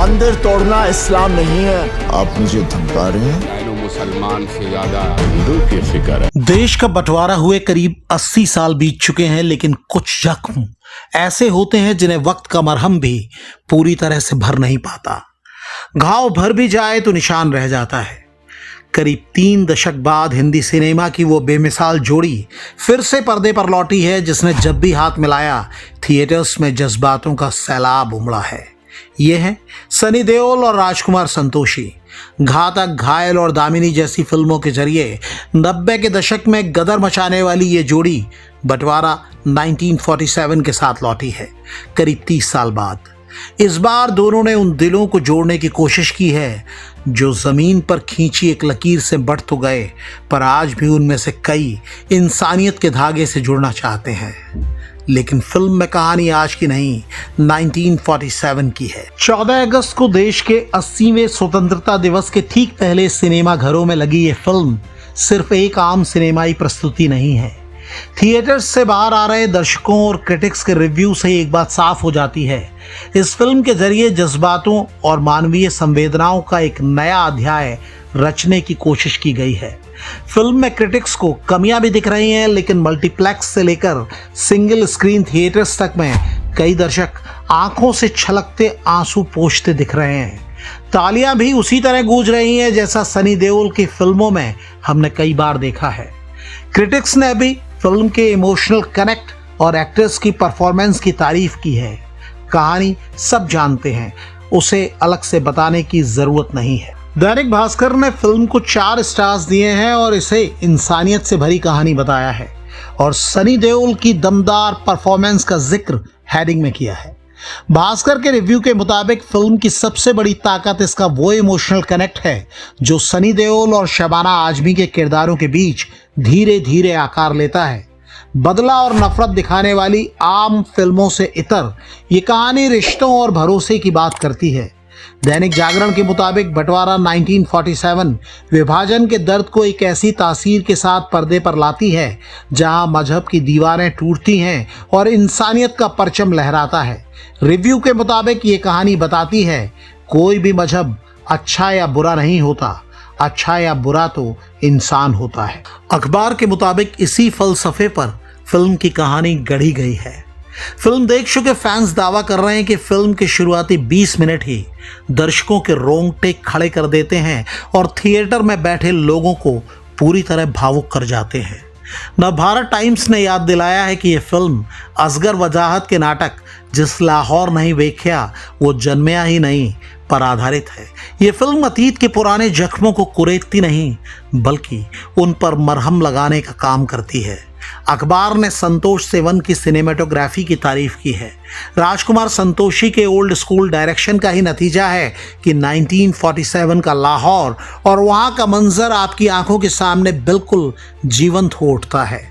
मंदिर तोड़ना इस्लाम नहीं है। आप मुझे धमका रहे हैं? मुसलमान से ज्यादा हिंदू की फिक्र है। देश का बंटवारा हुए करीब 80 साल बीत चुके हैं, लेकिन कुछ जख्म ऐसे होते हैं जिन्हें वक्त का मरहम भी पूरी तरह से भर नहीं पाता। घाव भर भी जाए तो निशान रह जाता है। करीब 3 दशक बाद हिंदी सिनेमा की वो बेमिसाल जोड़ी फिर से पर्दे पर लौटी है, जिसने जब भी हाथ मिलाया थिएटर्स में जज्बातों का सैलाब उमड़ा है। ये है सनी देओल और राजकुमार संतोषी। घातक, घायल और दामिनी जैसी फिल्मों के जरिए 90 के दशक में गदर मचाने वाली ये जोड़ी बंटवारा 1947 के साथ लौटी है, करीब 30 साल बाद। इस बार दोनों ने उन दिलों को जोड़ने की कोशिश की है जो जमीन पर खींची एक लकीर से बढ़ तो गए, पर आज भी उनमें से कई इंसानियत के धागे से जुड़ना चाहते हैं। लेकिन फिल्म में कहानी आज की नहीं, 1947 की है। 14 अगस्त को देश के 80वें स्वतंत्रता दिवस के ठीक पहले सिनेमा घरों में लगी ये फिल्म सिर्फ एक आम सिनेमाई प्रस्तुति नहीं है। थिएटर्स से बाहर आ रहे दर्शकों और क्रिटिक्स के रिव्यू से एक बात साफ हो जाती है, इस फिल्म के जरिए जज्बातों और मानवीय संवेदनाओं का एक नया अध्याय रचने की कोशिश की गई है। फिल्म में क्रिटिक्स को कमियां भी दिख रही हैं, लेकिन मल्टीप्लेक्स से लेकर सिंगल स्क्रीन थिएटर्स तक में कई दर्शक आंखों से छलकते आंसू पोंछते दिख रहे हैं। तालियां भी उसी तरह गूंज रही हैं जैसा सनी देओल की फिल्मों में हमने कई बार देखा है। क्रिटिक्स ने भी फिल्म के इमोशनल कनेक्ट और एक्टर्स की परफॉर्मेंस की तारीफ की है। कहानी सब जानते हैं, उसे अलग से बताने की जरूरत नहीं है। दैनिक भास्कर ने फिल्म को 4 स्टार्स दिए हैं और इसे इंसानियत से भरी कहानी बताया है, और सनी देओल की दमदार परफॉर्मेंस का जिक्र हेडिंग में किया है। भास्कर के रिव्यू के मुताबिक फिल्म की सबसे बड़ी ताकत इसका वो इमोशनल कनेक्ट है जो सनी देओल और शबाना आजमी के किरदारों के बीच धीरे धीरे आकार लेता है। बदला और नफरत दिखाने वाली आम फिल्मों से इतर ये कहानी रिश्तों और भरोसे की बात करती है। दैनिक जागरण के मुताबिक बंटवारा 1947 विभाजन के दर्द को एक ऐसी तासीर के साथ पर्दे पर लाती है जहां मजहब की दीवारें टूटती हैं और इंसानियत का परचम लहराता है। रिव्यू के मुताबिक ये कहानी बताती है कोई भी मजहब अच्छा या बुरा नहीं होता, अच्छा या बुरा तो इंसान होता है। अखबार के मुताबिक इसी फलसफे पर फिल्म की कहानी गढ़ी गई है। फिल्म देख चुके फैंस दावा कर रहे हैं कि फिल्म के शुरुआती 20 मिनट ही दर्शकों के रोंगटे खड़े कर देते हैं और थिएटर में बैठे लोगों को पूरी तरह भावुक कर जाते हैं। नवभारत टाइम्स ने याद दिलाया है कि यह फिल्म असगर वजाहत के नाटक जिस लाहौर नहीं वेख्या वो जन्मया ही नहीं पर आधारित है। ये फिल्म अतीत के पुराने जख्मों को कुरेदती नहीं बल्कि उन पर मरहम लगाने का काम करती है। अखबार ने संतोष सेवन की सिनेमेटोग्राफी की तारीफ की है। राजकुमार संतोषी के ओल्ड स्कूल डायरेक्शन का ही नतीजा है कि 1947 का लाहौर और वहाँ का मंजर आपकी आंखों के सामने बिल्कुल जीवंत हो उठता है।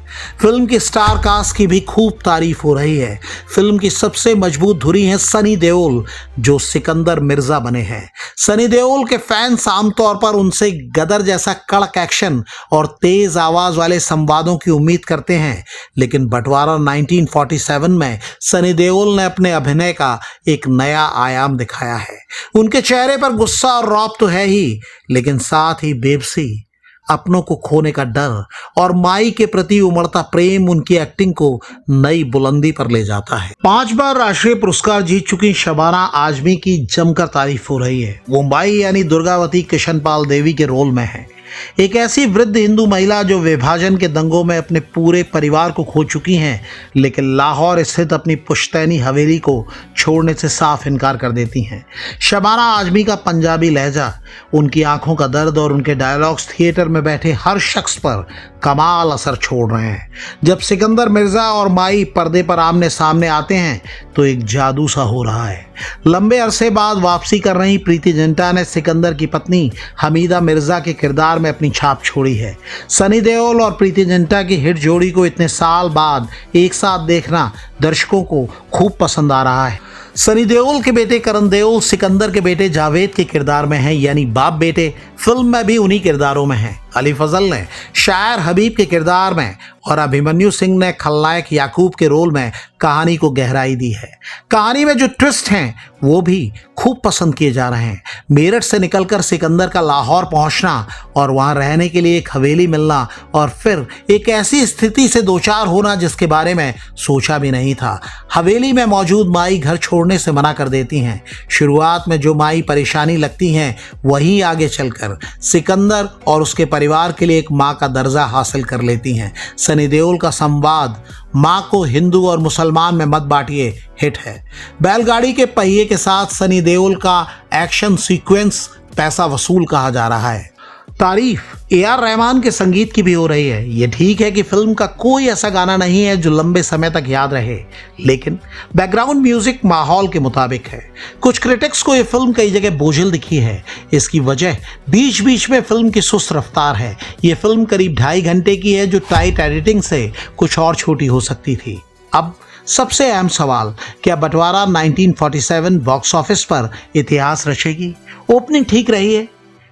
फिल्म की स्टार कास्ट की भी खूब तारीफ हो रही है। फिल्म की सबसे मजबूत धुरी है सनी देओल जो सिकंदर मिर्जा बने हैं। सनी देओल के फैंस आमतौर पर उनसे गदर जैसा कड़क एक्शन और तेज आवाज वाले संवादों की उम्मीद करते हैं, लेकिन बंटवारा 1947 में सनी देओल ने अपने अभिनय का एक नया आयाम दिखाया है। उनके चेहरे पर गुस्सा और रौब तो है ही, लेकिन साथ ही बेबसी, अपनों को खोने का डर और माई के प्रति उमड़ता प्रेम उनकी एक्टिंग को नई बुलंदी पर ले जाता है। 5 बार राष्ट्रीय पुरस्कार जीत चुकी शबाना आजमी की जमकर तारीफ हो रही है। वो माई यानी दुर्गावती किशनपाल देवी के रोल में है, एक ऐसी वृद्ध हिंदू महिला जो विभाजन के दंगों में अपने पूरे परिवार को खो चुकी हैं, लेकिन लाहौर स्थित अपनी पुश्तैनी हवेली को छोड़ने से साफ इनकार कर देती हैं। शबाना आजमी का पंजाबी लहजा, उनकी आंखों का दर्द और उनके डायलॉग्स थिएटर में बैठे हर शख्स पर कमाल असर छोड़ रहे हैं। जब सिकंदर मिर्जा और माई पर्दे पर आमने सामने आते हैं तो एक जादू सा हो रहा है। लंबे अरसे बाद वापसी कर रही प्रीति जिंटा ने सिकंदर की पत्नी हमीदा मिर्जा के किरदार में अपनी छाप छोड़ी है। सनी देओल और प्रीति जिंटा की हिट जोड़ी को इतने साल बाद एक साथ देखना दर्शकों को खूब पसंद आ रहा है। सनी देओल के बेटे करण देओल सिकंदर के बेटे जावेद के किरदार में हैं, यानी बाप बेटे फिल्म में भी उन्हीं किरदारों में हैं। अली फजल ने शायर हबीब के किरदार में और अभिमन्यु सिंह ने खलनायक याकूब के रोल में कहानी को गहराई दी है। कहानी में जो ट्विस्ट हैं वो भी खूब पसंद किए जा रहे हैं। मेरठ से निकलकर सिकंदर का लाहौर पहुंचना और वहां रहने के लिए एक हवेली मिलना और फिर एक ऐसी स्थिति से दो चार होना जिसके बारे में सोचा भी नहीं था। हवेली में मौजूद माई घर छोड़ने से मना कर देती हैं। शुरुआत में जो माई परेशानी लगती हैं वही आगे चलकर सिकंदर और उसके परिवार के लिए एक माँ का दर्जा हासिल कर लेती हैं। सनी देओल का संवाद माँ को हिंदू और मुसलमान में मत बांटिए हिट है। बैलगाड़ी के पहिए के साथ सनी देओल का एक्शन सीक्वेंस पैसा वसूल कहा जा रहा है। तारीफ AR रहमान के संगीत की भी हो रही है। ये ठीक है कि फिल्म का कोई ऐसा गाना नहीं है जो लंबे समय तक याद रहे, लेकिन बैकग्राउंड म्यूजिक माहौल के मुताबिक है। कुछ क्रिटिक्स को ये फिल्म कई जगह बोझिल दिखी है। इसकी वजह बीच बीच में फिल्म की सुस्त रफ्तार है। ये फिल्म करीब 2.5 घंटे की है जो टाइट एडिटिंग से कुछ और छोटी हो सकती थी। अब सबसे अहम सवाल, क्या बंटवारा 1947 बॉक्स ऑफिस पर इतिहास रचेगी? ओपनिंग ठीक रही है।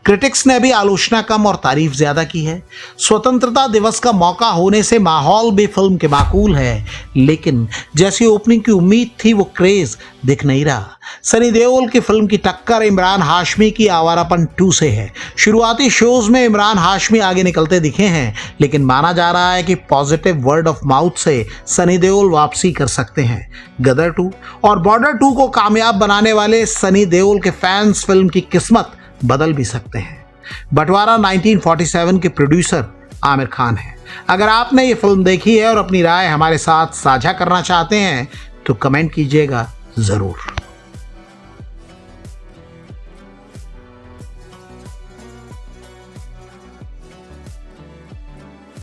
क्रिटिक्स ने भी आलोचना कम और तारीफ ज्यादा की है। स्वतंत्रता दिवस का मौका होने से माहौल भी फिल्म के माकूल है, लेकिन जैसी ओपनिंग की उम्मीद थी वो क्रेज दिख नहीं रहा। सनी देओल की फिल्म की टक्कर इमरान हाशमी की आवारापन 2 से है। शुरुआती शोज में इमरान हाशमी आगे निकलते दिखे हैं, लेकिन माना जा रहा है कि पॉजिटिव वर्ड ऑफ माउथ से सनी देओल वापसी कर सकते हैं। गदर 2 और बॉर्डर 2 को कामयाब बनाने वाले सनी देओल के फैंस फिल्म की किस्मत बदल भी सकते हैं। बंटवारा 1947 के प्रोड्यूसर आमिर खान हैं। अगर आपने ये फिल्म देखी है और अपनी राय हमारे साथ साझा करना चाहते हैं तो कमेंट कीजिएगा ज़रूर।